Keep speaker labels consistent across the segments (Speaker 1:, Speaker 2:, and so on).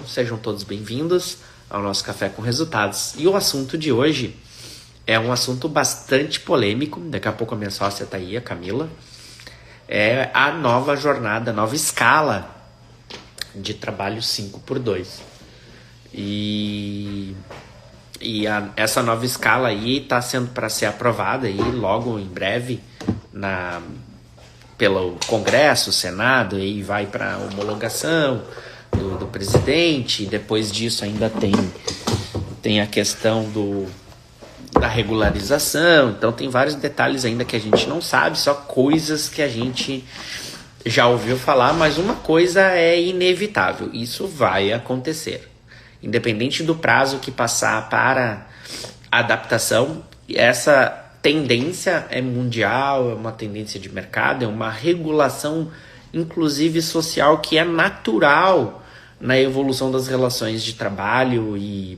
Speaker 1: sejam todos bem-vindos ao nosso Café com Resultados. E o assunto de hoje é um assunto bastante polêmico, daqui a pouco a minha sócia está aí, a Camila, é a nova jornada, a nova escala de trabalho 5x2. Essa nova escala aí está sendo para ser aprovada aí logo em breve pelo Congresso, Senado, e vai para homologação do presidente. E depois disso ainda tem a questão da regularização. Então tem vários detalhes ainda que a gente não sabe, só coisas que a gente já ouviu falar, mas uma coisa é inevitável, isso vai acontecer. Independente do prazo que passar para a adaptação, essa tendência é mundial, é uma tendência de mercado, é uma regulação, inclusive social, que é natural na evolução das relações de trabalho e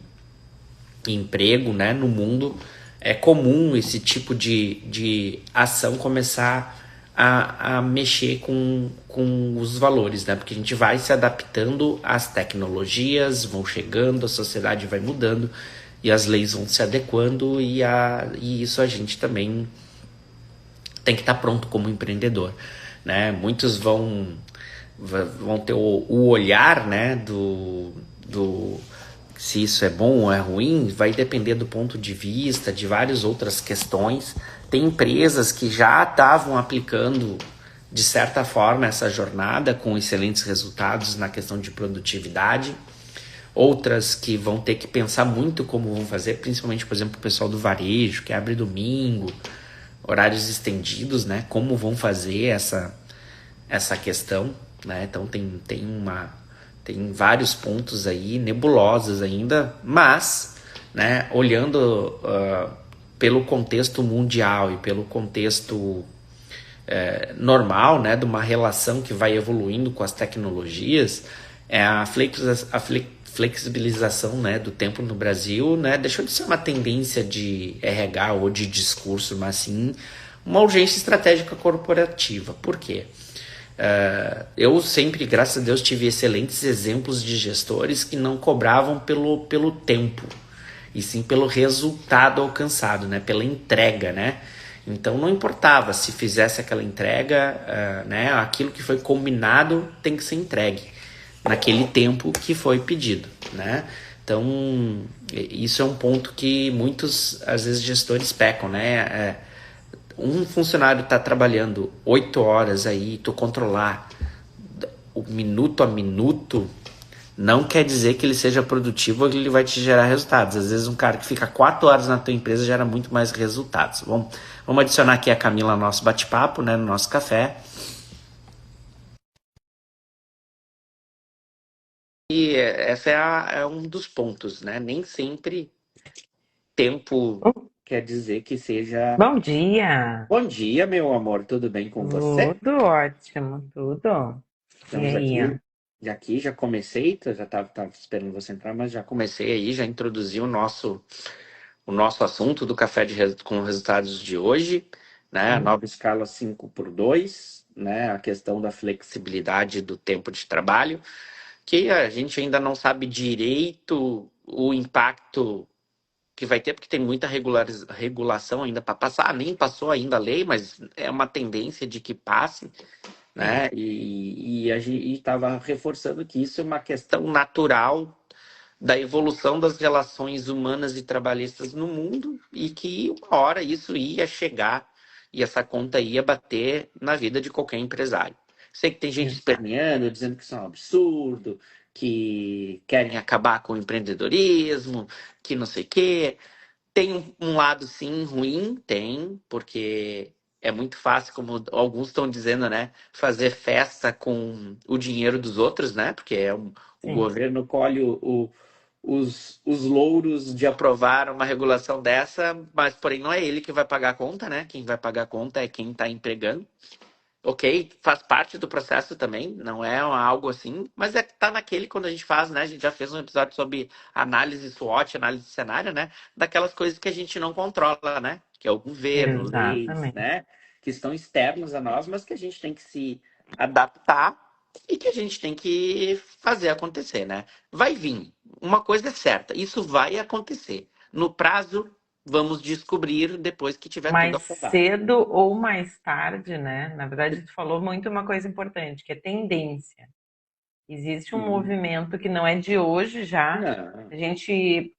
Speaker 1: emprego, né, no mundo. É comum esse tipo de ação começar a mexer com os valores, né? Porque a gente vai se adaptando, as tecnologias vão chegando, a sociedade vai mudando e as leis vão se adequando, e isso a gente também tem que estar pronto como empreendedor, né? Muitos vão ter o olhar, né, do se isso é bom ou é ruim, vai depender do ponto de vista, de várias outras questões. Tem empresas que já estavam aplicando, de certa forma, essa jornada com excelentes resultados na questão de produtividade. Outras que vão ter que pensar muito como vão fazer, principalmente, por exemplo, o pessoal do varejo, que abre domingo, horários estendidos, né? Como vão fazer essa questão, né? Então tem vários pontos aí nebulosos ainda, mas, né, olhando pelo contexto mundial e pelo contexto normal, né, de uma relação que vai evoluindo com as tecnologias, a flexibilização, né, do tempo no Brasil, né, deixou de ser uma tendência de RH ou de discurso, mas sim uma urgência estratégica corporativa. Por quê? Eu sempre, graças a Deus, tive excelentes exemplos de gestores que não cobravam pelo tempo, e sim pelo resultado alcançado, né? Pela entrega, né? Então não importava se fizesse aquela entrega, né? Aquilo que foi combinado tem que ser entregue naquele tempo que foi pedido, né? Então isso é um ponto que muitos, às vezes, gestores pecam, né? Um funcionário está trabalhando 8 horas aí, tu controlar o minuto a minuto, não quer dizer que ele seja produtivo ou que ele vai te gerar resultados. Às vezes um cara que fica 4 horas na tua empresa gera muito mais resultados. Vamos adicionar aqui a Camila no nosso bate-papo, né, no nosso café. E essa é um dos pontos, né? Nem sempre tempo quer dizer que seja...
Speaker 2: Bom dia!
Speaker 1: Bom dia, meu amor, tudo bem com você?
Speaker 2: Tudo ótimo, tudo. E
Speaker 1: Estamos
Speaker 2: aí?
Speaker 1: aqui já comecei, já tava esperando você entrar, mas já comecei aí, já introduzi o nosso assunto do café com resultados de hoje, né? A nova escala 5x2, né? A questão da flexibilidade do tempo de trabalho, que a gente ainda não sabe direito o impacto que vai ter, porque tem muita regulação ainda para passar. Nem passou ainda a lei, mas é uma tendência de que passe, né? E a gente estava reforçando que isso é uma questão natural da evolução das relações humanas e trabalhistas no mundo, e que uma hora isso ia chegar e essa conta ia bater na vida de qualquer empresário. Sei que tem gente
Speaker 2: Exato.
Speaker 1: esperneando, dizendo que isso é um absurdo, que querem acabar com o empreendedorismo, que não sei o quê. Tem um lado, sim, ruim, tem, porque é muito fácil, como alguns estão dizendo, né? Fazer festa com o dinheiro dos outros, né? Porque o
Speaker 2: Sim,
Speaker 1: governo colhe os louros de aprovar uma regulação dessa, mas porém não é ele que vai pagar a conta, né? Quem vai pagar a conta é quem está empregando. Ok, faz parte do processo também, não é algo assim, mas tá naquele quando a gente faz, né? A gente já fez um episódio sobre análise SWOT, análise de cenário, né? Daquelas coisas que a gente não controla, né? Que é o governo, leis,
Speaker 2: exatamente.
Speaker 1: né? Que estão externos a nós, mas que a gente tem que se adaptar e que a gente tem que fazer acontecer, né? Vai vir. Uma coisa é certa, isso vai acontecer. No prazo, vamos descobrir depois que tiver tudo
Speaker 2: Mais
Speaker 1: aprovado.
Speaker 2: cedo ou mais tarde, né? Na verdade, tu falou muito uma coisa importante, que é tendência. Existe um
Speaker 1: Sim.
Speaker 2: movimento que não é de hoje já.
Speaker 1: Não.
Speaker 2: A gente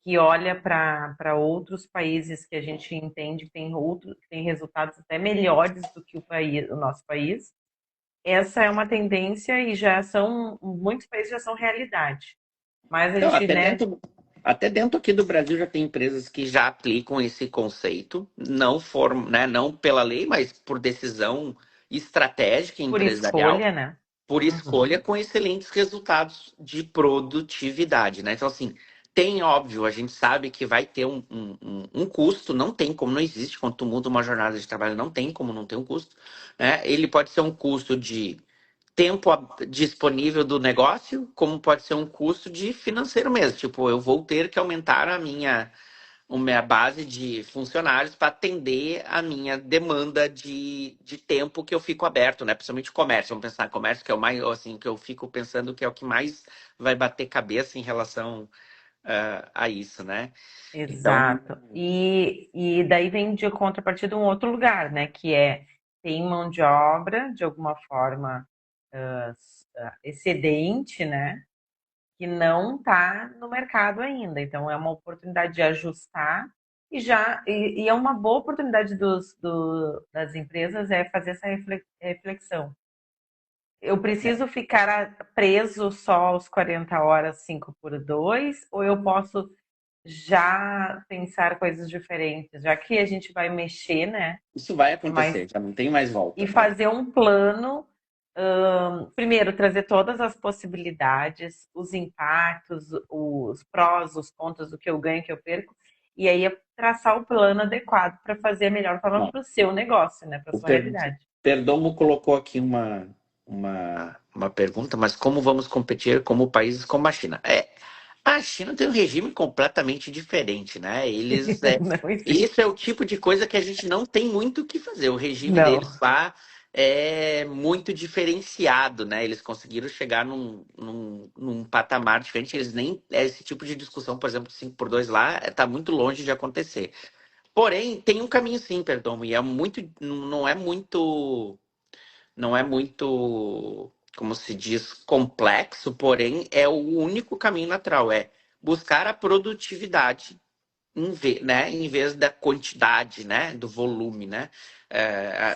Speaker 2: que olha para outros países que a gente entende que tem resultados até melhores do que o nosso país. Essa é uma tendência e muitos países já são realidade. Mas a
Speaker 1: Então,
Speaker 2: gente, né,
Speaker 1: até dentro aqui do Brasil já tem empresas que já aplicam esse conceito, não pela lei, mas por decisão estratégica
Speaker 2: por
Speaker 1: empresarial,
Speaker 2: escolha, né?
Speaker 1: por escolha,
Speaker 2: Uhum.
Speaker 1: com excelentes resultados de produtividade, né? Então, assim, tem, óbvio, a gente sabe que vai ter um custo, não tem como, não existe, quando tu muda uma jornada de trabalho, não tem como não ter um custo, né? Ele pode ser um custo de tempo disponível do negócio, como pode ser um custo de financeiro mesmo. Tipo, eu vou ter que aumentar a minha base de funcionários para atender a minha demanda de tempo que eu fico aberto, né? Principalmente comércio. Vamos pensar, comércio que é o mais, assim, que eu fico pensando que é o que mais vai bater cabeça em relação a isso, né? Então,
Speaker 2: Exato. E daí vem de contrapartida um outro lugar, né? Que é tem mão de obra, de alguma forma, excedente, né? Que não está no mercado ainda. Então é uma oportunidade de ajustar e é uma boa oportunidade das empresas é fazer essa reflexão. Eu preciso ficar preso só aos 40 horas, 5 por 2, ou eu posso já pensar coisas diferentes, já que a gente vai mexer, né?
Speaker 1: isso vai
Speaker 2: Mas
Speaker 1: acontecer, já não tem mais
Speaker 2: e
Speaker 1: volta, né?
Speaker 2: fazer um plano, primeiro trazer todas as possibilidades, os impactos, os prós, os contras, o que eu ganho, o que eu perco, e aí traçar o plano adequado para fazer a melhor forma
Speaker 1: Não.
Speaker 2: para o seu negócio, né? Para a
Speaker 1: O
Speaker 2: sua realidade.
Speaker 1: Perdomo colocou aqui uma pergunta, mas como vamos competir como países como a China? A China tem um regime completamente diferente, né?
Speaker 2: Não
Speaker 1: Isso é
Speaker 2: existe.
Speaker 1: o tipo de coisa que a gente não tem muito o que fazer. O regime deles
Speaker 2: Não.
Speaker 1: lá é muito diferenciado, né? Eles conseguiram chegar num patamar diferente. Eles nem. Esse tipo de discussão, por exemplo, 5 por 2 lá, está muito longe de acontecer. Porém, tem um caminho sim, perdão, e é muito, não é muito, como se diz, complexo, porém é o único caminho natural, é buscar a produtividade em vez da quantidade, né, do volume, né?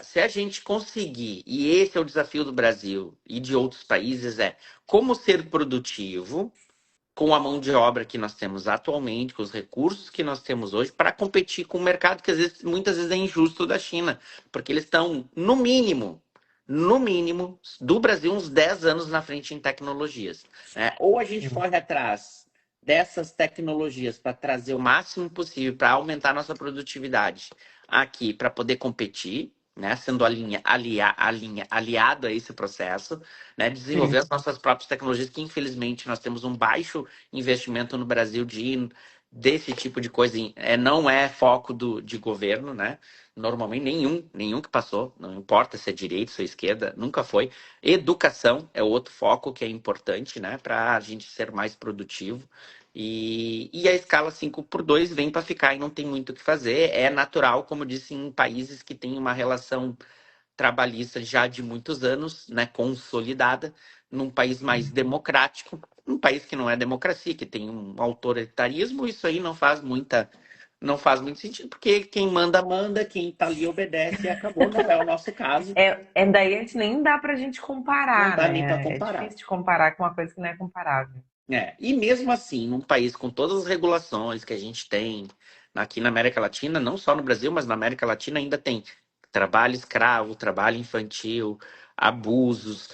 Speaker 1: Se a gente conseguir, e esse é o desafio do Brasil e de outros países, é como ser produtivo com a mão de obra que nós temos atualmente, com os recursos que nós temos hoje, para competir com o mercado que muitas vezes é injusto da China, porque eles estão, no mínimo, do Brasil, uns 10 anos na frente em tecnologias, né? Ou a gente corre atrás dessas tecnologias para trazer o máximo possível para aumentar nossa produtividade aqui, para poder competir, né? Sendo aliado a esse processo, né? Desenvolver as
Speaker 2: Sim.
Speaker 1: nossas próprias tecnologias, que infelizmente nós temos um baixo investimento no Brasil desse tipo de coisa. Não é foco de governo, né? Normalmente nenhum que passou, não importa se é direita, se é esquerda, nunca foi. Educação é outro foco que é importante, né? Para a gente ser mais produtivo. E a escala 5 por 2 vem para ficar e não tem muito o que fazer. É natural, como eu disse, em países que têm uma relação trabalhista já de muitos anos, né, consolidada, num país mais democrático, um país que não é democracia, que tem um autoritarismo, isso aí não faz muito sentido, porque quem manda, manda, quem está ali obedece e acabou, não é o nosso caso,
Speaker 2: É daí a gente nem dá pra gente
Speaker 1: não
Speaker 2: comparar,
Speaker 1: dá nem para
Speaker 2: né? É
Speaker 1: comparar.
Speaker 2: difícil de comparar com uma coisa que não é comparável.
Speaker 1: E mesmo assim, num país com todas as regulações que a gente tem aqui na América Latina, não só no Brasil, mas na América Latina ainda tem trabalho escravo, trabalho infantil, abusos.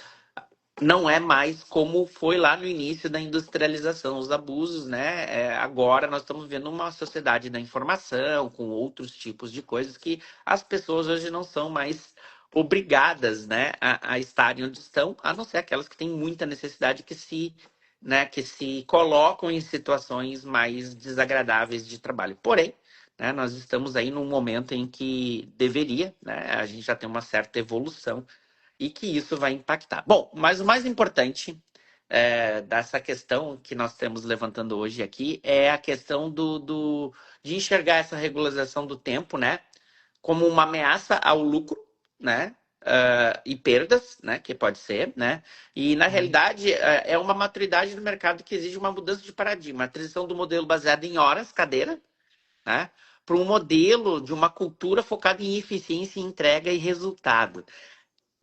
Speaker 1: Não é mais como foi lá no início da industrialização, os abusos, né? Agora nós estamos vendo uma sociedade da informação, com outros tipos de coisas que as pessoas hoje não são mais obrigadas, né, a estarem onde estão, a não ser aquelas que têm muita necessidade que se colocam em situações mais desagradáveis de trabalho. Porém, né, nós estamos aí num momento em que deveria, né, a gente já tem uma certa evolução e que isso vai impactar. Bom, mas o mais importante dessa questão que nós temos levantando hoje aqui é a questão de enxergar essa regularização do tempo, né, como uma ameaça ao lucro, né, e perdas, né, que pode ser, né, e na realidade é uma maturidade do mercado que exige uma mudança de paradigma, a transição do modelo baseado em horas, cadeira, né, para um modelo de uma cultura focada em eficiência, entrega e resultado.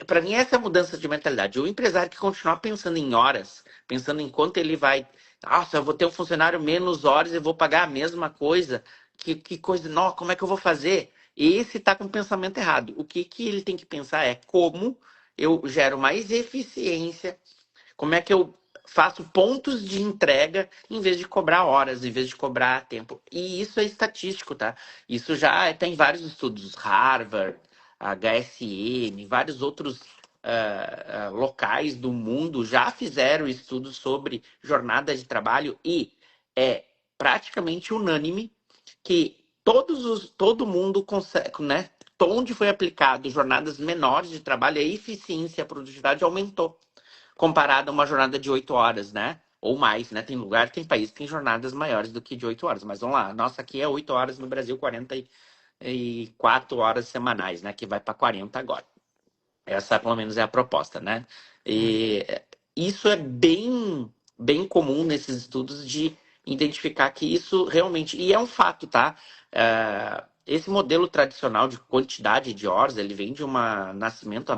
Speaker 1: Para mim, essa é a mudança de mentalidade. O empresário que continuar pensando em horas, pensando em quanto ele vai. Nossa, eu vou ter um funcionário menos horas e vou pagar a mesma coisa. Que coisa. Não, como é que eu vou fazer? Esse está com o pensamento errado. O que ele tem que pensar é como eu gero mais eficiência, como é que eu faço pontos de entrega em vez de cobrar horas, em vez de cobrar tempo. E isso é estatístico, tá? Isso já tem vários estudos, Harvard, HSM, vários outros locais do mundo já fizeram estudos sobre jornada de trabalho e é praticamente unânime que todo mundo consegue, né? Onde foi aplicado jornadas menores de trabalho, a eficiência e a produtividade aumentou comparado a uma jornada de 8 horas, né? Ou mais, né? Tem lugar, tem país que tem jornadas maiores do que de 8 horas. Mas vamos lá, nossa aqui é 8 horas, no Brasil 44 horas semanais, né? Que vai para 40 agora. Essa, pelo menos, é a proposta, né? E isso é bem comum nesses estudos de identificar que isso realmente... E é um fato, tá? Esse modelo tradicional de quantidade de horas, ele vem de um nascimento há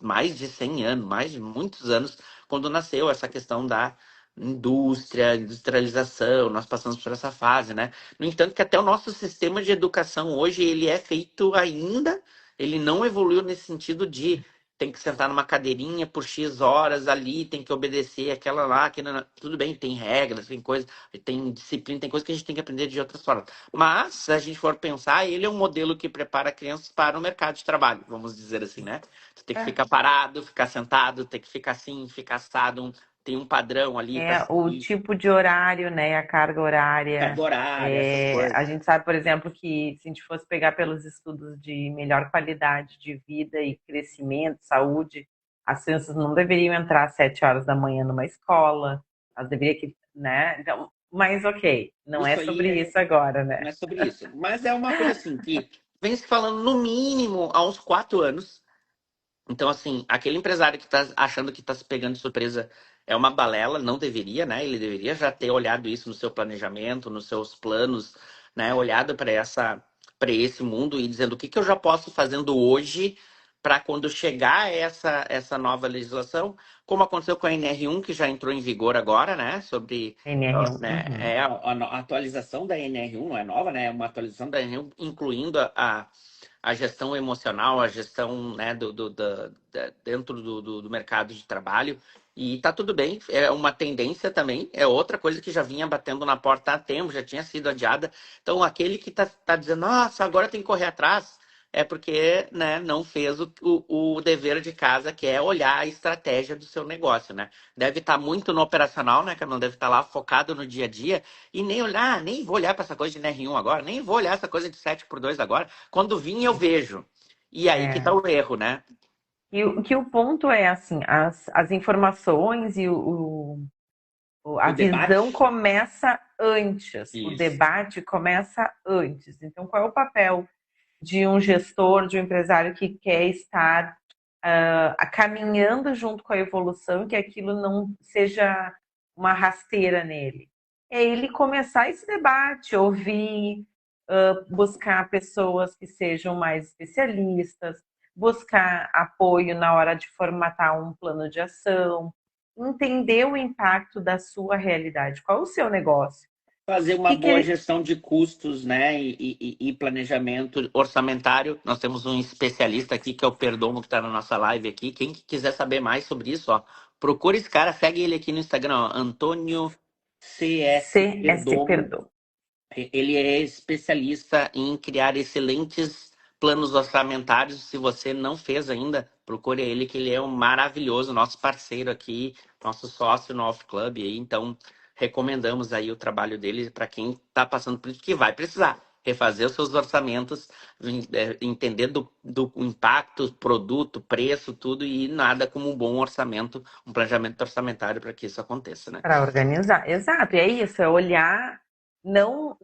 Speaker 1: mais de 100 anos, mais de muitos anos, quando nasceu essa questão da industrialização, nós passamos por essa fase, né? No entanto, que até o nosso sistema de educação hoje, ele é feito ainda, ele não evoluiu nesse sentido de tem que sentar numa cadeirinha por X horas ali, tem que obedecer aquela lá, aquela... Tudo bem, tem regras, tem coisas, tem disciplina, tem coisas que a gente tem que aprender de outras formas. Mas, se a gente for pensar, ele é um modelo que prepara crianças para o mercado de trabalho, vamos dizer assim, né? Tu tem que ficar parado, ficar sentado, tem que ficar assim, ficar assado, tem um padrão ali para
Speaker 2: O
Speaker 1: seguir,
Speaker 2: tipo de horário, né, a carga horária.
Speaker 1: carga horária, essas coisas.
Speaker 2: A gente sabe, por exemplo, que se a gente fosse pegar pelos estudos de melhor qualidade de vida e crescimento, saúde, as crianças não deveriam entrar às 7 horas da manhã numa escola, elas deveriam que, né? Então, mas ok, não é
Speaker 1: Isso aí
Speaker 2: sobre isso agora,
Speaker 1: não
Speaker 2: né?
Speaker 1: é sobre isso. Mas é uma coisa assim que vem se falando no mínimo há uns 4 anos. Então, assim, aquele empresário que está achando que está se pegando de surpresa é uma balela, não deveria, né? Ele deveria já ter olhado isso no seu planejamento, nos seus planos, né? Olhado para esse mundo e dizendo o que eu já posso fazendo hoje para quando chegar essa nova legislação, como aconteceu com a NR1, que já entrou em vigor agora, né? Sobre
Speaker 2: NR1.
Speaker 1: né,
Speaker 2: Uhum.
Speaker 1: a atualização da NR1, não é nova, né? É uma atualização da NR1, incluindo a gestão emocional, a gestão, né, dentro do mercado de trabalho. E tá tudo bem, é uma tendência também, é outra coisa que já vinha batendo na porta há tempo, já tinha sido adiada. Então, aquele que tá dizendo, nossa, agora tem que correr atrás, é porque, né, não fez o dever de casa, que é olhar a estratégia do seu negócio, né? Deve estar muito no operacional, né, que não deve estar lá focado no dia a dia, e nem olhar, nem vou olhar para essa coisa de NR1 agora, nem vou olhar essa coisa de 7x2 agora. Quando vir, eu vejo. E aí que tá
Speaker 2: É.
Speaker 1: o erro, né?
Speaker 2: Que o ponto é assim, as informações e a
Speaker 1: O debate.
Speaker 2: visão começa antes, o
Speaker 1: Isso.
Speaker 2: debate começa antes. Então, qual é o papel de um gestor, de um empresário que quer estar caminhando junto com a evolução, que aquilo não seja uma rasteira nele? É ele começar esse debate, ouvir, buscar pessoas que sejam mais especialistas, buscar apoio na hora de formatar um plano de ação, entender o impacto da sua realidade. Qual é o seu negócio?
Speaker 1: Fazer
Speaker 2: O
Speaker 1: uma
Speaker 2: que, que
Speaker 1: boa
Speaker 2: ele...
Speaker 1: gestão de custos, né? E planejamento orçamentário. Nós temos um especialista aqui, que é o Perdomo, que está na nossa live aqui. Quem quiser saber mais sobre isso, ó, procura esse cara, segue ele aqui no Instagram, ó, Antônio CS
Speaker 2: CS
Speaker 1: Perdomo.
Speaker 2: Perdoa.
Speaker 1: Ele é especialista em criar excelentes planos orçamentários. Se você não fez ainda, procure ele, que ele é um maravilhoso, nosso parceiro aqui, nosso sócio no Off Club. Aí, então, recomendamos aí o trabalho dele para quem está passando por isso, que vai precisar. refazer os seus orçamentos, entender do impacto, produto, preço, tudo, e nada como um bom orçamento, um planejamento orçamentário para que isso aconteça, né?
Speaker 2: Para organizar. Exato, e é isso, é olhar, não,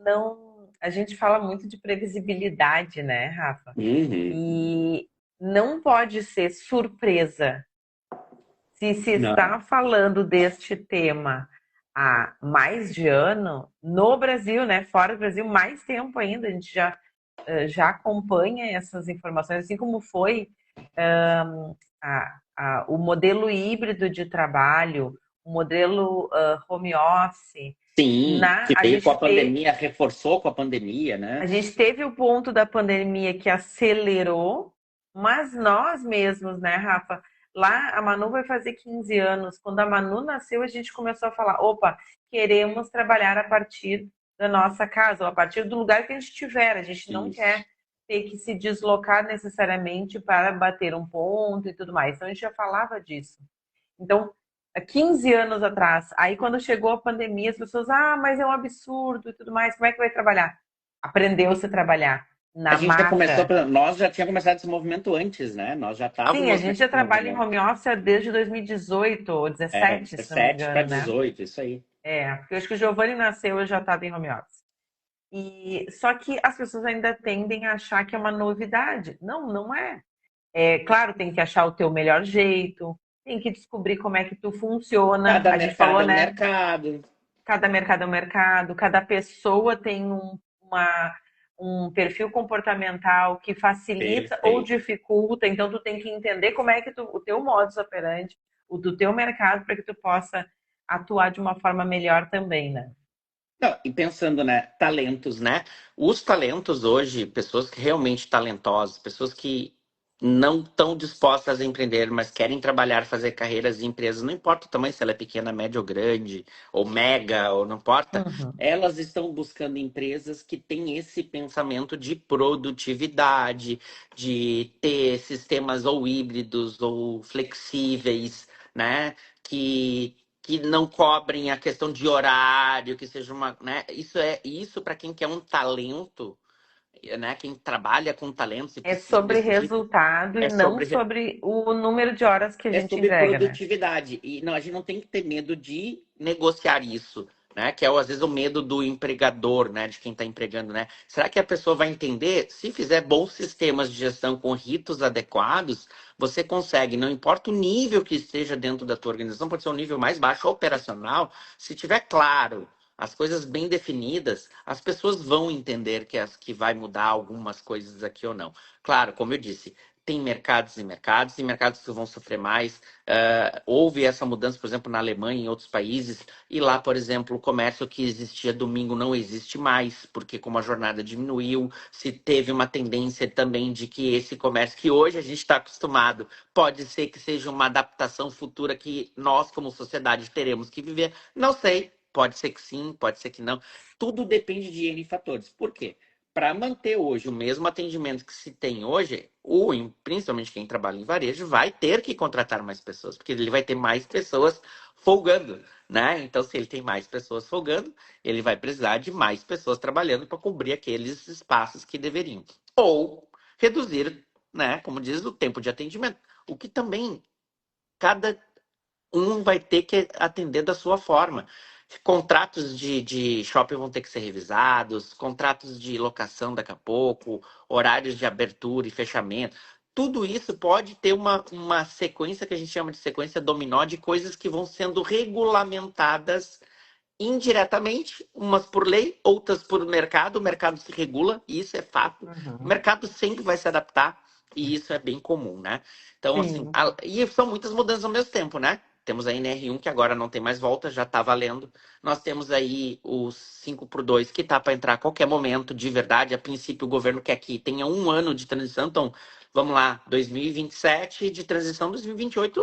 Speaker 2: a gente fala muito de previsibilidade, né, Rafa?
Speaker 1: Uhum.
Speaker 2: E não pode ser surpresa. Se
Speaker 1: Não.
Speaker 2: está falando deste tema há mais de ano, no Brasil, né? Fora do Brasil, mais tempo ainda, a gente já acompanha essas informações, assim como foi o modelo híbrido de trabalho, o modelo home office.
Speaker 1: Sim, que
Speaker 2: A
Speaker 1: veio com
Speaker 2: gente
Speaker 1: a pandemia, reforçou com a pandemia,
Speaker 2: a
Speaker 1: né?
Speaker 2: gente teve o ponto da pandemia que acelerou, mas nós mesmos, né, Rafa? Lá a Manu vai fazer 15 anos. Quando a Manu nasceu, a gente começou a falar: opa, queremos trabalhar a partir da nossa casa, ou a partir do lugar que a gente estiver. A gente não
Speaker 1: Isso.
Speaker 2: quer ter que se deslocar necessariamente para bater um ponto e tudo mais. Então a gente já falava disso. Então, há 15 anos atrás, aí quando chegou a pandemia, as pessoas, mas é um absurdo e tudo mais, como é que vai trabalhar? Aprendeu-se a trabalhar
Speaker 1: A
Speaker 2: na
Speaker 1: gente já começou,
Speaker 2: marra.
Speaker 1: nós já tínhamos começado esse movimento antes, né? Nós já
Speaker 2: Sim, a
Speaker 1: estávamos
Speaker 2: gente
Speaker 1: nesse
Speaker 2: já trabalha em
Speaker 1: movimento.
Speaker 2: home office desde 2018 ou
Speaker 1: É,
Speaker 2: 17, se não me
Speaker 1: 17 para
Speaker 2: engano, né?
Speaker 1: 18, isso aí.
Speaker 2: Porque eu acho que o Giovanni nasceu, eu já estava em home office. E só que as pessoas ainda tendem a achar que é uma novidade. Não, não é. É claro, tem que achar o teu melhor jeito, tem que descobrir como é que tu funciona.
Speaker 1: Cada
Speaker 2: A gente
Speaker 1: mercado
Speaker 2: falou,
Speaker 1: é um
Speaker 2: né?
Speaker 1: mercado.
Speaker 2: Cada mercado é um mercado, cada pessoa tem um perfil comportamental que facilita ou
Speaker 1: Perfeito.
Speaker 2: dificulta, então tu tem que entender como é que o teu modus operandi, o do teu mercado, para que tu possa atuar de uma forma melhor também, né?
Speaker 1: Não, e pensando, né, talentos, né? Os talentos hoje, pessoas que realmente talentosas, pessoas que não estão dispostas a empreender, mas querem trabalhar, fazer carreiras em empresas, não importa o tamanho, se ela é pequena, média ou grande, ou mega, ou não importa,
Speaker 2: Uhum.
Speaker 1: elas estão buscando empresas que têm esse pensamento de produtividade, de ter sistemas ou híbridos ou flexíveis, né? Que não cobrem a questão de horário, que seja uma, né? Isso para quem quer um talento, né? Quem trabalha com talentos e
Speaker 2: É
Speaker 1: precisa
Speaker 2: sobre
Speaker 1: desse tipo,
Speaker 2: resultado e
Speaker 1: é
Speaker 2: não
Speaker 1: sobre
Speaker 2: sobre o número de horas que a
Speaker 1: é
Speaker 2: gente
Speaker 1: sobre
Speaker 2: entrega, né?
Speaker 1: produtividade. E não, a gente não tem que ter medo de negociar isso, né? Que é às vezes o medo do empregador, né? De quem está empregando, né? Será que a pessoa vai entender? Se fizer bons sistemas de gestão com ritos adequados, você consegue, não importa o nível que esteja dentro da tua organização, pode ser um nível mais baixo operacional, se tiver claro. As coisas bem definidas, as pessoas vão entender que vai mudar algumas coisas aqui ou não. Claro, como eu disse, tem mercados e mercados que vão sofrer mais. Houve essa mudança, por exemplo, na Alemanha e em outros países, e lá, por exemplo, o comércio que existia domingo não existe mais, porque como a jornada diminuiu, se teve uma tendência também de que esse comércio que hoje a gente está acostumado, pode ser que seja uma adaptação futura que nós, como sociedade, teremos que viver. Não sei. Pode ser que sim, pode ser que não. Tudo depende de N fatores. Por quê? Para manter hoje o mesmo atendimento que se tem hoje, principalmente quem trabalha em varejo, vai ter que contratar mais pessoas, porque ele vai ter mais pessoas folgando, né? Então, se ele tem mais pessoas folgando, ele vai precisar de mais pessoas trabalhando para cobrir aqueles espaços que deveriam. Ou reduzir, né, como diz, o tempo de atendimento, o que também cada um vai ter que atender da sua forma. Contratos de shopping vão ter que ser revisados, contratos de locação daqui a pouco, horários de abertura e fechamento. Tudo isso pode ter uma sequência que a gente chama de sequência dominó de coisas que vão sendo regulamentadas indiretamente, umas por lei, outras por mercado. O mercado se regula, e isso é fato. O
Speaker 2: Uhum.
Speaker 1: mercado sempre vai se adaptar, e isso é bem comum, né? Então, assim,
Speaker 2: Sim.
Speaker 1: e são muitas mudanças ao mesmo tempo, né? Temos a NR1, que agora não tem mais volta, já está valendo. Nós temos aí o 5x2, que está para entrar a qualquer momento, de verdade. A princípio, o governo quer que tenha um ano de transição. Então, vamos lá, 2027, de transição 2028,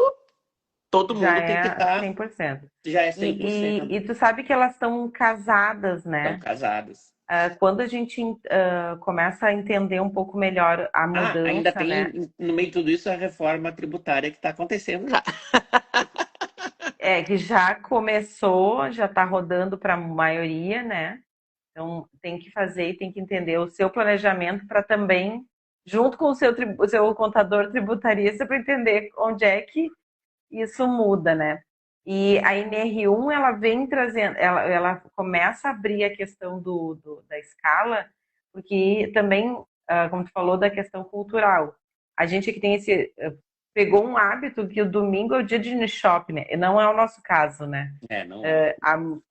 Speaker 1: todo
Speaker 2: Já
Speaker 1: mundo tem que
Speaker 2: é
Speaker 1: estar,
Speaker 2: 100%.
Speaker 1: já é 100%.
Speaker 2: E tu sabe que elas estão casadas,
Speaker 1: Estão
Speaker 2: né?
Speaker 1: casados.
Speaker 2: Quando a gente começa a entender um pouco melhor a
Speaker 1: Ainda
Speaker 2: mudança, né?
Speaker 1: tem, no meio de tudo isso, a reforma tributária que está acontecendo já.
Speaker 2: Que já começou, já está rodando para a maioria, né? Então, tem que fazer e tem que entender o seu planejamento para também, junto com o seu contador tributarista, para entender onde é que isso muda, né? E a NR1, ela vem trazendo, ela começa a abrir a questão da escala, porque também, como tu falou, da questão cultural. A gente aqui tem pegou um hábito que o domingo é o dia de ir no shopping, né? E não é o nosso caso, né?
Speaker 3: Não é.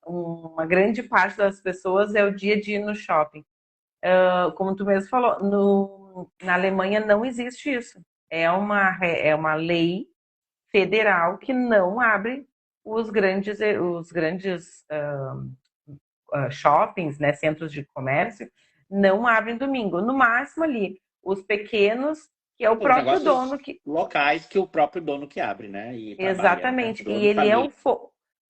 Speaker 2: Uma grande parte das pessoas é o dia de ir no shopping. Como tu mesmo falou, na Alemanha não existe isso. É uma lei federal que não abre os grandes shoppings, né, centros de comércio, não abrem domingo. No máximo ali, os pequenos, que é o
Speaker 3: Os
Speaker 2: próprio
Speaker 3: negócios
Speaker 2: dono que.
Speaker 3: locais que o próprio dono que abre, né? E trabalha, né?
Speaker 2: Exatamente. E
Speaker 3: Dono,
Speaker 2: ele é
Speaker 3: família.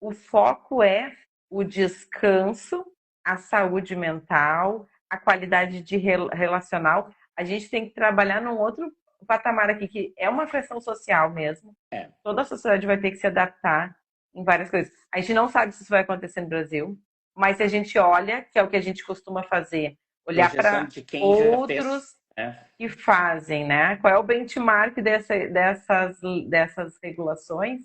Speaker 2: o foco é o descanso, a saúde mental, a qualidade de relacional. A gente tem que trabalhar num outro patamar aqui, que é uma questão social mesmo.
Speaker 3: É.
Speaker 2: Toda a sociedade vai ter que se adaptar em várias coisas. A gente não sabe se isso vai acontecer no Brasil, mas se a gente olha, que é o que a gente costuma fazer, olhar
Speaker 3: Projeção
Speaker 2: para
Speaker 3: de quem já
Speaker 2: outros
Speaker 3: fez. Né?
Speaker 2: que fazem, né? Qual é o benchmark dessas regulações?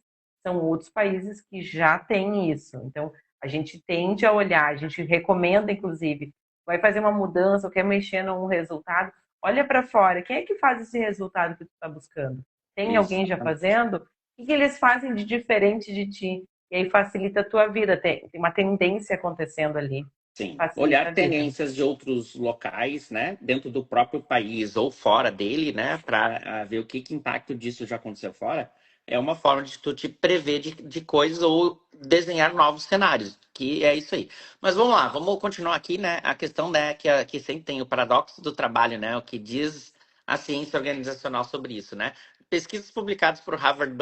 Speaker 2: São outros países que já têm isso. Então, a gente tende a olhar, a gente recomenda, inclusive, vai fazer uma mudança ou quer mexer num resultado, olha para fora. Quem é que faz esse resultado que tu está buscando? Tem
Speaker 3: Isso.
Speaker 2: alguém já fazendo? O que eles fazem de diferente de ti? E aí facilita a tua vida. Tem uma tendência acontecendo ali.
Speaker 3: Sim,
Speaker 2: Facilita a
Speaker 3: olhar
Speaker 2: vida.
Speaker 3: tendências de outros locais, né, dentro do próprio país ou fora dele, né, para ver o que impacto disso já aconteceu fora, é uma forma de tu te prever de coisas ou desenhar novos cenários, que é isso aí. Mas vamos lá, vamos continuar aqui, né, a questão, né, que sempre tem o paradoxo do trabalho, né, o que diz a ciência organizacional sobre isso, né? Pesquisas publicadas por Harvard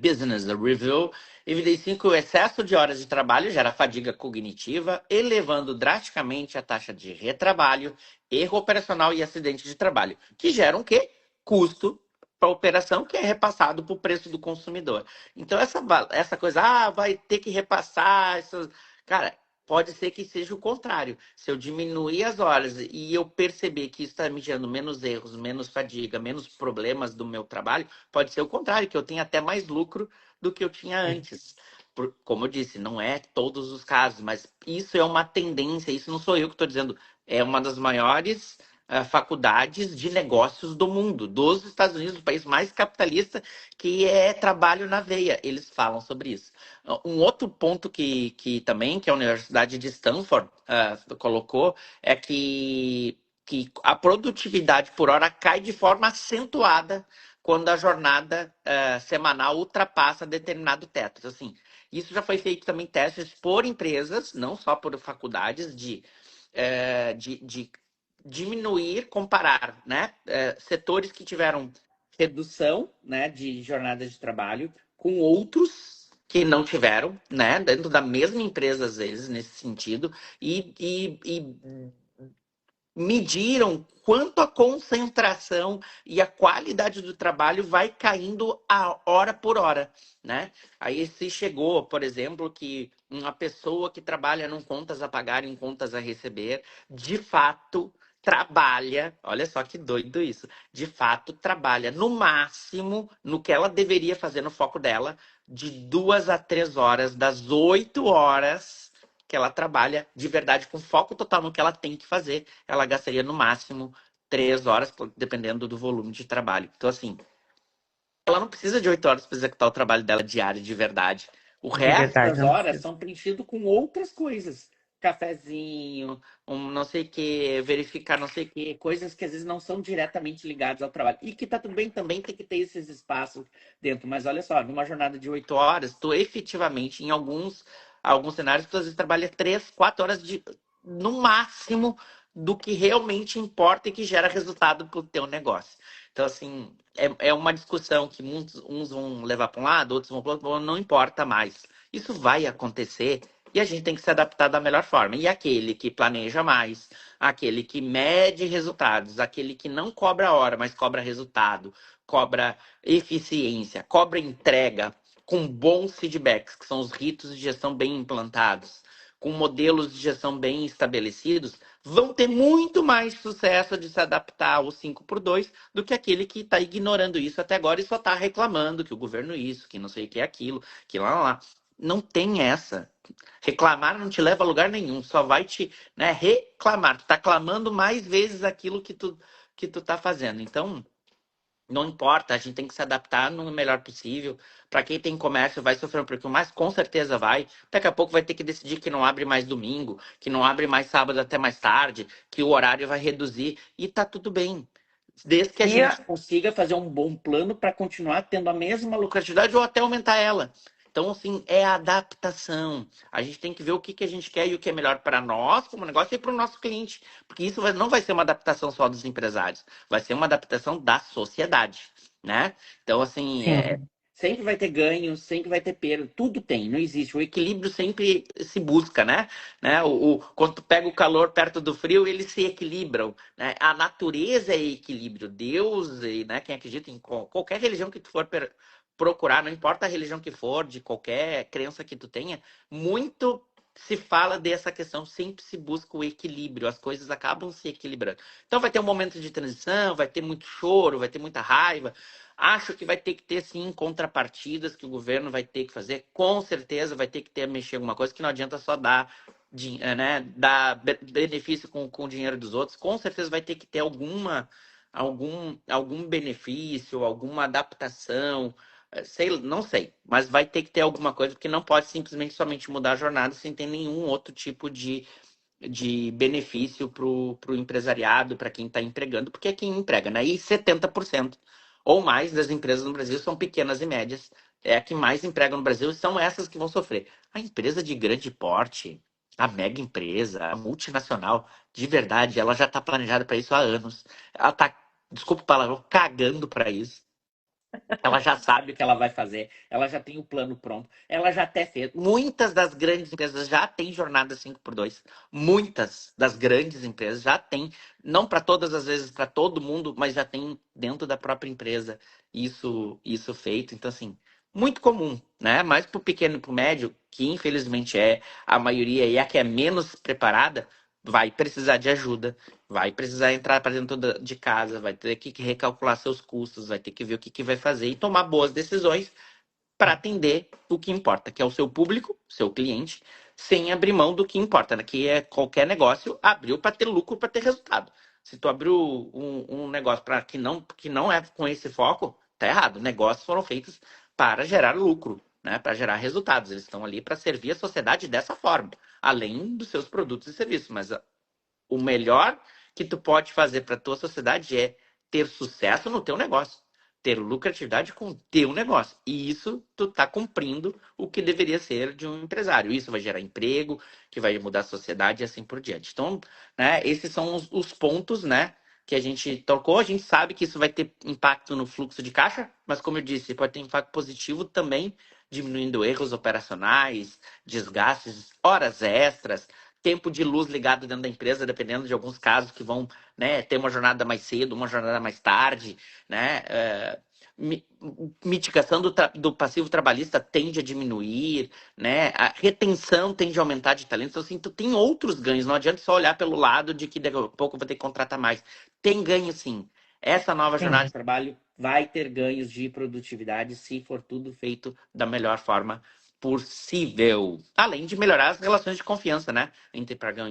Speaker 3: Business Review evidenciam que o excesso de horas de trabalho gera fadiga cognitiva, elevando drasticamente a taxa de retrabalho, erro operacional e acidente de trabalho, que geram o quê? Custo para a operação, que é repassado para o preço do consumidor. Então, essa coisa, vai ter que repassar. Cara, pode ser que seja o contrário. Se eu diminuir as horas e eu perceber que isso está me gerando menos erros, menos fadiga, menos problemas do meu trabalho, pode ser o contrário, que eu tenha até mais lucro do que eu tinha antes. Como eu disse, não é todos os casos, mas isso é uma tendência, isso não sou eu que estou dizendo, é uma das maiores faculdades de negócios do mundo, dos Estados Unidos, o país mais capitalista, que é trabalho na veia. Eles falam sobre isso. Um outro ponto que também, que a Universidade de Stanford colocou, é que a produtividade por hora cai de forma acentuada quando a jornada semanal ultrapassa determinado teto. Então, assim, isso já foi feito também testes por empresas, não só por faculdades, de diminuir, comparar, né, setores que tiveram redução, né, de jornada de trabalho com outros que não tiveram, né, dentro da mesma empresa às vezes nesse sentido e mediram quanto a concentração e a qualidade do trabalho vai caindo a hora por hora, né? Aí se chegou, por exemplo, que uma pessoa que trabalha num contas a pagar e em contas a receber, de fato trabalha, olha só que doido isso, de fato trabalha no máximo no que ela deveria fazer no foco dela, de 2 a 3 horas, das 8 horas que ela trabalha de verdade com foco total no que ela tem que fazer, ela gastaria no máximo 3 horas, dependendo do volume de trabalho. Então, assim, ela não precisa de 8 horas para executar o trabalho dela diário de verdade. O
Speaker 2: De
Speaker 3: resto
Speaker 2: verdade,
Speaker 3: das
Speaker 2: não
Speaker 3: horas
Speaker 2: precisa.
Speaker 3: são preenchidas com outras coisas. Cafezinho, um não sei o que, verificar não sei o que, coisas que às vezes não são diretamente ligadas ao trabalho. E que tá tudo bem também, tem que ter esses espaços dentro. Mas olha só, numa jornada de 8 horas, tu efetivamente, em alguns cenários, tu às vezes trabalha 3, 4 horas no máximo do que realmente importa e que gera resultado para o teu negócio. Então, assim, é uma discussão que uns vão levar para um lado, outros vão para o outro, não importa mais. Isso vai acontecer e a gente tem que se adaptar da melhor forma. E aquele que planeja mais, aquele que mede resultados, aquele que não cobra hora, mas cobra resultado, cobra eficiência, cobra entrega, com bons feedbacks, que são os ritos de gestão bem implantados, com modelos de gestão bem estabelecidos, vão ter muito mais sucesso de se adaptar ao 5x2 do que aquele que está ignorando isso até agora e só está reclamando que o governo isso, que não sei o que é aquilo, que lá, lá. Não tem essa. Reclamar não te leva a lugar nenhum, só vai te, né, reclamar. Tu tá clamando mais vezes aquilo que tu tá fazendo. Então, não importa, a gente tem que se adaptar no melhor possível. Para quem tem comércio, vai sofrer um pouquinho mais, com certeza vai. Daqui a pouco vai ter que decidir que não abre mais domingo, que não abre mais sábado até mais tarde, que o horário vai reduzir e tá tudo bem. Desde que a
Speaker 2: E
Speaker 3: gente consiga fazer um bom plano para continuar tendo a mesma lucratividade ou até aumentar ela. Então, assim, é adaptação. A gente tem que ver o que a gente quer e o que é melhor para nós, como negócio, e para o nosso cliente. Porque isso não vai ser uma adaptação só dos empresários, vai ser uma adaptação da sociedade, né? Então, assim,
Speaker 2: sim,
Speaker 3: sempre vai ter ganho, sempre vai ter perda, tudo tem, não existe. O equilíbrio sempre se busca, né? Quando tu pega o calor perto do frio, eles se equilibram, né? A natureza é equilíbrio. Deus, e, né, quem acredita em qualquer religião que tu for procurar, não importa a religião que for, de qualquer crença que tu tenha, muito se fala dessa questão, sempre se busca o equilíbrio, as coisas acabam se equilibrando. Então vai ter um momento de transição, vai ter muito choro, vai ter muita raiva. Acho que vai ter que ter, sim, contrapartidas que o governo vai ter que fazer. Com certeza vai ter que ter mexer alguma coisa, que não adianta só dar, né, dar benefício com o dinheiro dos outros. Com certeza vai ter que ter algum benefício, alguma adaptação, sei, não sei, mas vai ter que ter alguma coisa, porque não pode simplesmente somente mudar a jornada sem ter nenhum outro tipo de benefício para o empresariado, para quem está empregando, porque é quem emprega, né? E 70% ou mais das empresas no Brasil são pequenas e médias, é a que mais emprega no Brasil, e são essas que vão sofrer. A empresa de grande porte, a mega empresa, a multinacional, de verdade, ela já está planejada para isso há anos. Ela está, desculpa o palavrão, cagando para isso. Ela já sabe o que ela vai fazer, ela já tem o plano pronto, ela já até fez. Muitas das grandes empresas já têm jornada 5x2. Muitas das grandes empresas já têm, não para todas as vezes, para todo mundo, mas já tem dentro da própria empresa isso feito. Então, assim, muito comum, né? Mas para o pequeno e para o médio, que infelizmente é a maioria e é a que é menos preparada, vai precisar de ajuda, vai precisar entrar para dentro de casa, vai ter que recalcular seus custos, vai ter que ver o que vai fazer e tomar boas decisões para atender o que importa, que é o seu público, seu cliente, sem abrir mão do que importa, né? Que é qualquer negócio abriu para ter lucro, para ter resultado. Se tu abriu um negócio para que não é com esse foco, tá errado. Negócios foram feitos para gerar lucro, né? Para gerar resultados. Eles estão ali para servir a sociedade dessa forma, além dos seus produtos e serviços. Mas o melhor que tu pode fazer para tua sociedade é ter sucesso no teu negócio, ter lucratividade com o teu negócio. E isso tu tá cumprindo o que deveria ser de um empresário. Isso vai gerar emprego, que vai mudar a sociedade e assim por diante. Então, né, esses são os pontos, né, que a gente tocou. A gente sabe que isso vai ter impacto no fluxo de caixa, mas como eu disse, pode ter impacto positivo também, diminuindo erros operacionais, desgastes, horas extras, tempo de luz ligado dentro da empresa, dependendo de alguns casos que vão, né, ter uma jornada mais cedo, uma jornada mais tarde, né? Mitigação do passivo trabalhista tende a diminuir, né? A retenção tende a aumentar de talentos. Então, assim, tu tem outros ganhos. Não adianta só olhar pelo lado de que daqui a pouco eu vou ter que contratar mais. Tem ganho, sim. Essa nova jornada
Speaker 2: sim.
Speaker 3: de trabalho vai ter ganhos de produtividade se for tudo feito da melhor forma possível. Além de melhorar as relações de confiança, né? Entre patrão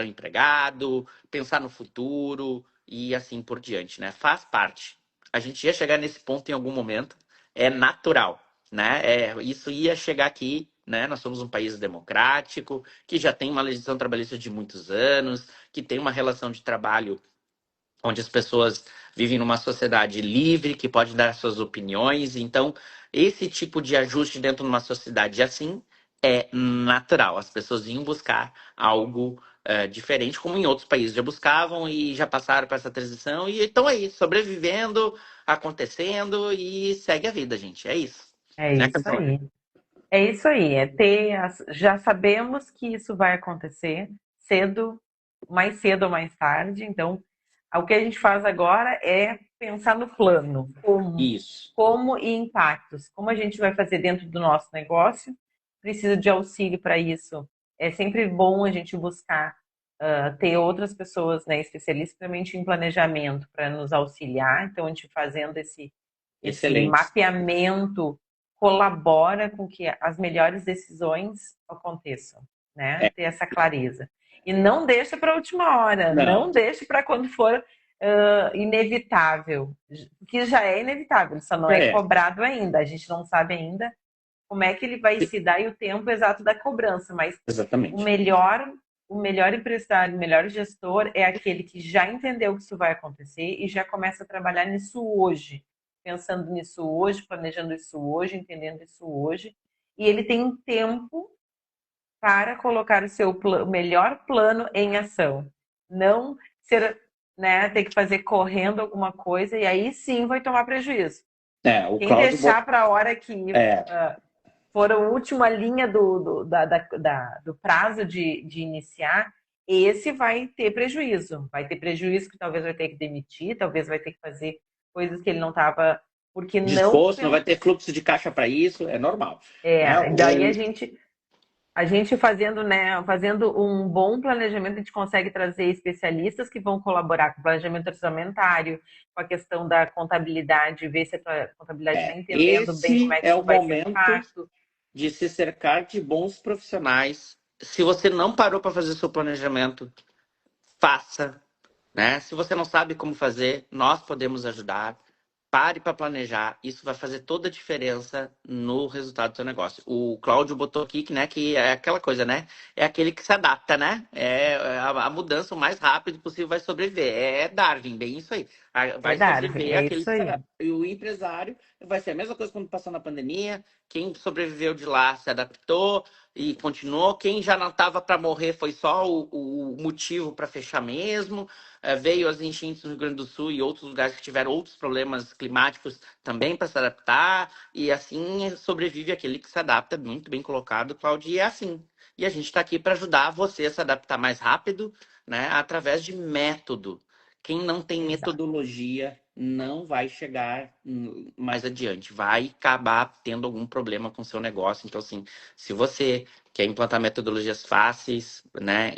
Speaker 3: e empregado, pensar no futuro e assim por diante, né? Faz parte. A gente ia chegar nesse ponto em algum momento, é natural, né? Isso ia chegar aqui, né? Nós somos um país democrático, que já tem uma legislação trabalhista de muitos anos, que tem uma relação de trabalho onde as pessoas vivem numa sociedade livre, que pode dar suas opiniões. Então, esse tipo de ajuste dentro de uma sociedade assim é natural. As pessoas iam buscar algo diferente, como em outros países já buscavam e já passaram por essa transição e estão aí, sobrevivendo, acontecendo e segue a vida, gente. É isso.
Speaker 2: É
Speaker 3: Né,
Speaker 2: isso
Speaker 3: Camila?
Speaker 2: aí. É isso aí. Já sabemos que isso vai acontecer cedo, mais cedo ou mais tarde. Então, o que a gente faz agora é pensar no plano,
Speaker 3: Isso.
Speaker 2: como e impactos, como a gente vai fazer dentro do nosso negócio precisa de auxílio para isso. É sempre bom a gente buscar ter outras pessoas, né, especialistas, principalmente em planejamento, para nos auxiliar. Então, a gente fazendo esse
Speaker 3: Excelente.
Speaker 2: mapeamento colabora com que as melhores decisões aconteçam, né?
Speaker 3: É,
Speaker 2: Ter essa clareza. E não deixa para a última hora,
Speaker 3: não,
Speaker 2: não deixa para quando for inevitável, que já é inevitável, ele só não
Speaker 3: já
Speaker 2: é
Speaker 3: é.
Speaker 2: cobrado ainda. A gente não sabe ainda como é que ele vai se dar e o tempo exato da cobrança, mas o
Speaker 3: Exatamente.
Speaker 2: melhor, o melhor empresário, o melhor gestor é aquele que já entendeu que isso vai acontecer e já começa a trabalhar nisso hoje, pensando nisso hoje, planejando isso hoje, entendendo isso hoje, e ele tem um tempo para colocar o seu o melhor plano em ação. Não ser, né, ter que fazer correndo alguma coisa e aí sim vai tomar prejuízo.
Speaker 3: O
Speaker 2: Quem
Speaker 3: Cláudio
Speaker 2: deixar para a hora que
Speaker 3: é,
Speaker 2: for a última linha do prazo de iniciar, esse vai ter prejuízo. Vai ter prejuízo que talvez vai ter que demitir, talvez vai ter que fazer coisas que ele não estava, porque não.
Speaker 3: disposto, não vai ter fluxo de caixa para isso, é normal. Né?
Speaker 2: Daí a gente fazendo, né, fazendo um bom planejamento, a gente consegue trazer especialistas que vão colaborar com o planejamento orçamentário, com a questão da contabilidade, ver se a tua contabilidade está entendendo bem como
Speaker 3: Esse
Speaker 2: é que
Speaker 3: é
Speaker 2: isso
Speaker 3: o
Speaker 2: vai ser
Speaker 3: momento
Speaker 2: impacto.
Speaker 3: de se cercar de bons profissionais. Se você não parou para fazer seu planejamento, faça, né? Se você não sabe como fazer, nós podemos ajudar. Pare para planejar, isso vai fazer toda a diferença no resultado do seu negócio. O Cláudio botou aqui que, né, que é aquela coisa, né? É aquele que se adapta, né? A mudança o mais rápido possível vai sobreviver. É Darwin, bem isso aí.
Speaker 2: É
Speaker 3: Vai
Speaker 2: Darwin,
Speaker 3: sobreviver
Speaker 2: é
Speaker 3: aquele
Speaker 2: isso
Speaker 3: que se
Speaker 2: aí.
Speaker 3: adapta. E o empresário vai ser a mesma coisa quando passou na pandemia. Quem sobreviveu de lá se adaptou e continuou. Quem já não estava para morrer foi só o motivo para fechar mesmo. Veio as enchentes no Rio Grande do Sul e outros lugares que tiveram outros problemas climáticos também para se adaptar, e assim sobrevive aquele que se adapta, muito bem colocado, Claudia, e é assim. E a gente está aqui para ajudar você a se adaptar mais rápido, né, através de método. Quem não tem
Speaker 2: Exato.
Speaker 3: metodologia não vai chegar mais adiante, vai acabar tendo algum problema com o seu negócio. Então, assim, se você quer implantar metodologias fáceis, né,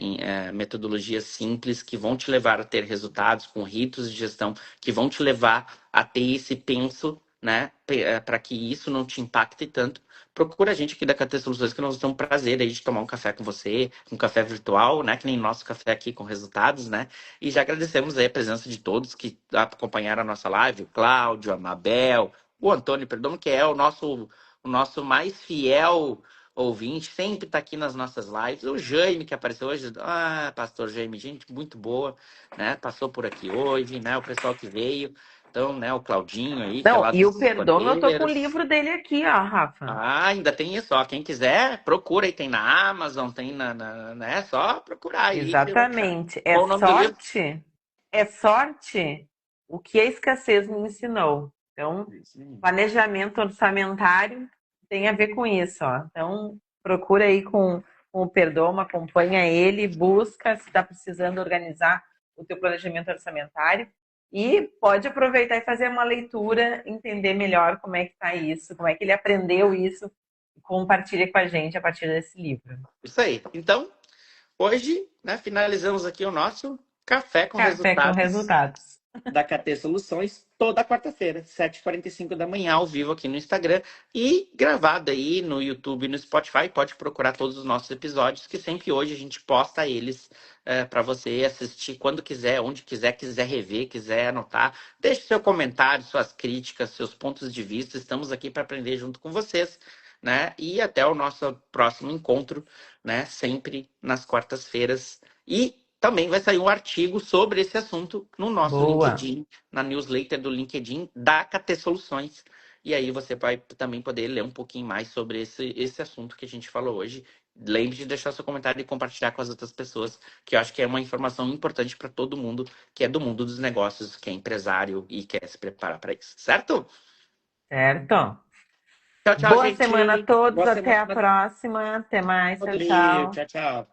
Speaker 3: metodologias simples que vão te levar a ter resultados com ritos de gestão que vão te levar a ter esse penso, né, para que isso não te impacte tanto. Procura a gente aqui da KT Soluções que nós vamos ter um prazer aí de tomar um café com você, um café virtual, né, que nem nosso café aqui com resultados, né? E já agradecemos aí a presença de todos que acompanharam a nossa live, o Cláudio, a Mabel, o Antônio Perdomo, que é o nosso mais fiel ouvinte, sempre está aqui nas nossas lives. O Jaime, que apareceu hoje. Ah, pastor Jaime, gente muito boa, né? Passou por aqui hoje, né? O pessoal que veio. Então, né, o Claudinho aí, que é
Speaker 2: Não,
Speaker 3: lá
Speaker 2: e
Speaker 3: dos
Speaker 2: o Perdomo, eu tô com o
Speaker 3: Esquadeiros.
Speaker 2: livro dele aqui, ó, Rafa.
Speaker 3: Ah, ainda tem isso, ó. Quem quiser, procura aí. Tem na Amazon, tem né? É só procurar aí que vai achar.
Speaker 2: Exatamente. É
Speaker 3: Qual o nome do livro?
Speaker 2: sorte, é sorte o que a escassez me ensinou. Então, planejamento orçamentário tem a ver com isso, ó. Então, procura aí com o Perdomo, acompanha ele, busca se está precisando organizar o teu planejamento orçamentário e pode aproveitar e fazer uma leitura, entender melhor como é que está isso, como é que ele aprendeu isso e compartilha com a gente a partir desse livro.
Speaker 3: Isso aí. Então, hoje, né, finalizamos aqui o nosso Café com
Speaker 2: Café com
Speaker 3: Resultados
Speaker 2: resultados.
Speaker 3: da KT Soluções, toda quarta-feira, 7h45 da manhã, ao vivo aqui no Instagram e gravado aí no YouTube e no Spotify. Pode procurar todos os nossos episódios, que sempre hoje a gente posta eles para você assistir quando quiser, onde quiser, quiser rever, quiser anotar. Deixe seu comentário, suas críticas, seus pontos de vista. Estamos aqui para aprender junto com vocês. Né? E até o nosso próximo encontro, né? Sempre nas quartas-feiras. E também vai sair um artigo sobre esse assunto no nosso
Speaker 2: Boa.
Speaker 3: LinkedIn, na newsletter do LinkedIn da KT Soluções. E aí você vai também poder ler um pouquinho mais sobre esse assunto que a gente falou hoje. Lembre de deixar seu comentário e compartilhar com as outras pessoas, que eu acho que é uma informação importante para todo mundo que é do mundo dos negócios, que é empresário e quer se preparar para isso, certo?
Speaker 2: Certo.
Speaker 3: Tchau, tchau,
Speaker 2: Boa semana a
Speaker 3: gente.
Speaker 2: todos.
Speaker 3: Boa
Speaker 2: Até a
Speaker 3: semana.
Speaker 2: próxima. Até mais. Tchau,
Speaker 3: Rodrigo.
Speaker 2: tchau.
Speaker 3: Tchau, tchau.